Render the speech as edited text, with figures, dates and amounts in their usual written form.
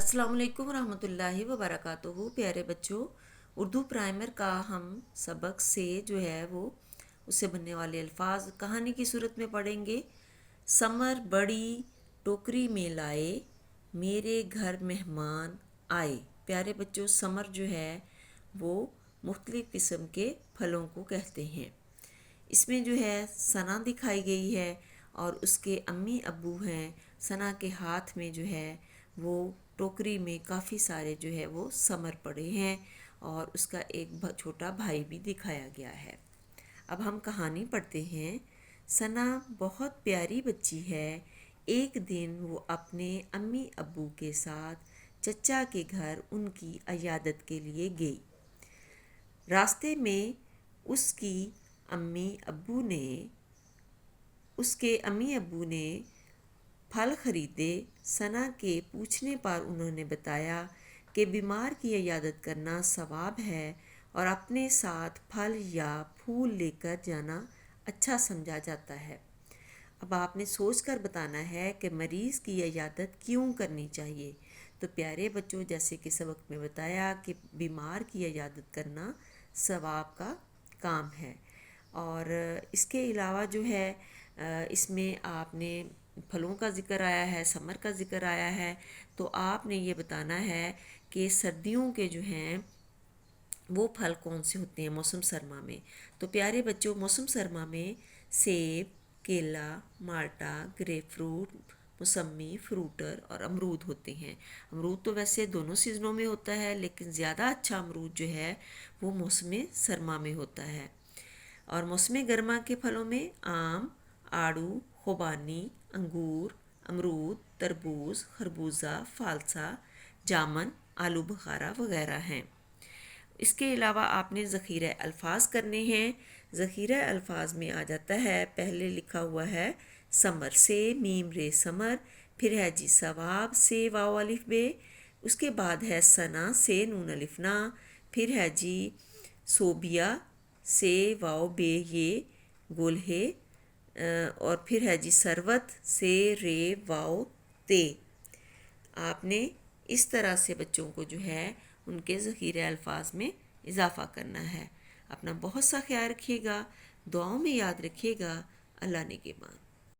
السلام علیکم ورحمۃ اللہ وبرکاتہ۔ پیارے بچوں، اردو پرائمر کا ہم سبق سے جو ہے وہ اس سے بننے والے الفاظ کہانی کی صورت میں پڑھیں گے۔ سمر بڑی ٹوکری میں لائے، میرے گھر مہمان آئے۔ پیارے بچوں، سمر جو ہے وہ مختلف قسم کے پھلوں کو کہتے ہیں۔ اس میں جو ہے ثنا دکھائی گئی ہے اور اس کے امی ابو ہیں۔ ثنا کے ہاتھ میں جو ہے وہ ٹوکری میں کافی سارے جو ہے وہ ثمر پڑے ہیں اور اس کا ایک چھوٹا بھائی بھی دکھایا گیا ہے۔ اب ہم کہانی پڑھتے ہیں۔ ثنا بہت پیاری بچی ہے۔ ایک دن وہ اپنے امی ابو کے ساتھ چچا کے گھر ان کی عیادت کے لیے گئی۔ راستے میں اس کے امی ابو نے پھل خریدے۔ ثنا کے پوچھنے پر انہوں نے بتایا کہ بیمار کی عیادت کرنا ثواب ہے اور اپنے ساتھ پھل یا پھول لے کر جانا اچھا سمجھا جاتا ہے۔ اب آپ نے سوچ کر بتانا ہے کہ مریض کی عیادت کیوں کرنی چاہیے۔ تو پیارے بچوں، جیسے کہ سبق میں بتایا کہ بیمار کی عیادت کرنا ثواب کا کام ہے، اور اس کے علاوہ جو ہے اس میں آپ نے پھلوں کا ذکر آیا ہے، ثمر کا ذکر آیا ہے، تو آپ نے یہ بتانا ہے کہ سردیوں کے جو ہیں وہ پھل کون سے ہوتے ہیں موسم سرما میں۔ تو پیارے بچوں، موسم سرما میں سیب، کیلا، مالٹا، گریپ فروٹ، موسمی، فروٹر اور امرود ہوتے ہیں۔ امرود تو ویسے دونوں سیزنوں میں ہوتا ہے، لیکن زیادہ اچھا امرود جو ہے وہ موسم سرما میں ہوتا ہے۔ اور موسم گرما کے پھلوں میں آم، آڑو، خوبانی، انگور، امرود، تربوز، خربوزہ، فالسا، جامن، آلو بخارا وغیرہ ہیں۔ اس کے علاوہ آپ نے ذخیرہ الفاظ کرنے ہیں۔ ذخیرہ الفاظ میں آ جاتا ہے، پہلے لکھا ہوا ہے سمر سے میم رے سمر، پھر ہے جی ثواب سے واو الف بے، اس کے بعد ہے ثنا سے نون الف نا، پھر ہے جی صوبیہ سے واو بے یہ گول ہے، اور پھر ہے جی ثروت سے رے واو تے۔ آپ نے اس طرح سے بچوں کو جو ہے ان کے ذخیرہ الفاظ میں اضافہ کرنا ہے۔ اپنا بہت سا خیال رکھیے گا، دعاؤں میں یاد رکھیے گا۔ اللہ نگہبان۔